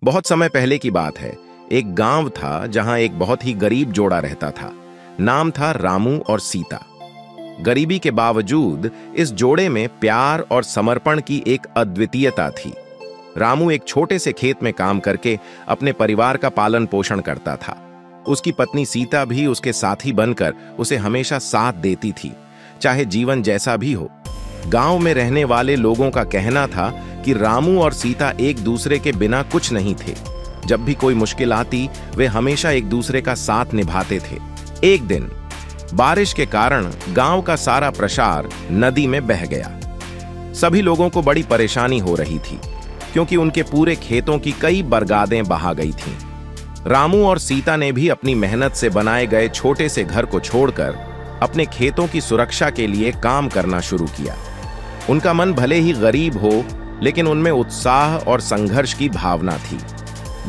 बहुत समय पहले की बात है। एक गांव था जहां एक बहुत ही गरीब जोड़ा रहता था। नाम था रामू और सीता। गरीबी के बावजूद इस जोड़े में प्यार और समर्पण की एक अद्वितीयता थी। रामू एक छोटे से खेत में काम करके अपने परिवार का पालन पोषण करता था। उसकी पत्नी सीता भी उसके साथी बनकर उसे हमेशा साथ देती थी, चाहे जीवन जैसा भी हो। गांव में रहने वाले लोगों का कहना था कि रामू और सीता एक दूसरे के बिना कुछ नहीं थे। जब भी कोई मुश्किल आती, वे हमेशा एक दूसरे का साथ निभाते थे। एक दिन बारिश के कारण गांव का सारा प्रसार नदी में बह गया। सभी लोगों को बड़ी परेशानी हो रही थी, क्योंकि उनके पूरे खेतों की कई बरगादें बहा गई थीं। रामू और सीता ने भी अपनी मेहनत से बनाए गए छोटे से घर को छोड़कर अपने खेतों की सुरक्षा के लिए काम करना शुरू किया। उनका मन भले ही गरीब हो, लेकिन उनमें उत्साह और संघर्ष की भावना थी।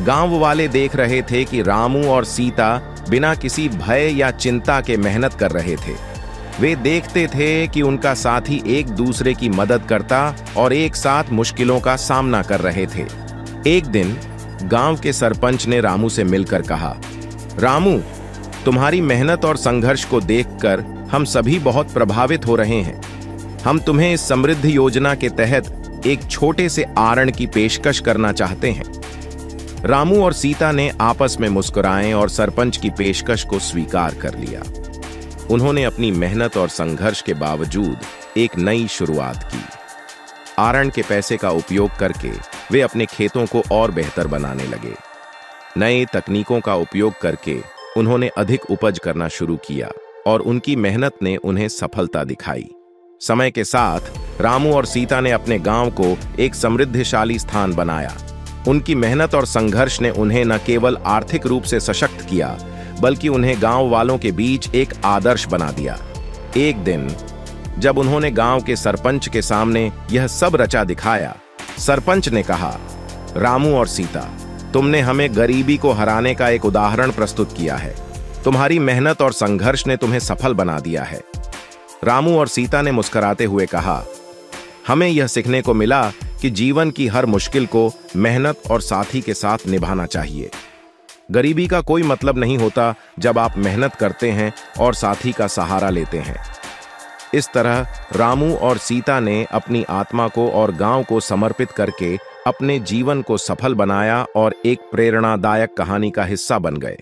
गांव वाले देख रहे थे कि रामू और सीता बिना किसी भय या चिंता के मेहनत कर रहे थे। वे देखते थे कि उनका साथी एक दूसरे की मदद करता और एक साथ मुश्किलों का सामना कर रहे थे। एक दिन गांव के सरपंच ने रामू से मिलकर कहा, रामू, तुम्हारी मेहनत और संघर्ष को देखकर हम सभी बहुत प्रभावित हो रहे हैं। हम तुम्हें इस समृद्ध योजना के तहत एक छोटे से आरण की पेशकश करना चाहते हैं। रामू और सीता ने आपस में मुस्कुराए और सरपंच की पेशकश को स्वीकार कर लिया। उन्होंने अपनी मेहनत और संघर्ष के बावजूद एक नई शुरुआत की। आरण के पैसे का उपयोग करके वे अपने खेतों को और बेहतर बनाने लगे। नए तकनीकों का उपयोग करके उन्होंने अधिक उपज करना शुरू किया और उनकी मेहनत ने उन्हें सफलता दिखाई। समय के साथ रामू और सीता ने अपने गांव को एक समृद्धशाली स्थान बनाया। उनकी मेहनत और संघर्ष ने उन्हें न केवल आर्थिक रूप से सशक्त किया, बल्कि उन्हें गांव वालों के बीच एक आदर्श बना दिया। एक दिन जब उन्होंने गांव के सरपंच के सामने यह सब रचा दिखाया, सरपंच ने कहा, रामू और सीता, तुमने हमें गरीबी को हराने का एक उदाहरण प्रस्तुत किया है। तुम्हारी मेहनत और संघर्ष ने तुम्हें सफल बना दिया है। रामू और सीता ने मुस्कुराते हुए कहा, हमें यह सीखने को मिला कि जीवन की हर मुश्किल को मेहनत और साथी के साथ निभाना चाहिए। गरीबी का कोई मतलब नहीं होता जब आप मेहनत करते हैं और साथी का सहारा लेते हैं। इस तरह रामू और सीता ने अपनी आत्मा को और गांव को समर्पित करके अपने जीवन को सफल बनाया और एक प्रेरणादायक कहानी का हिस्सा बन गए।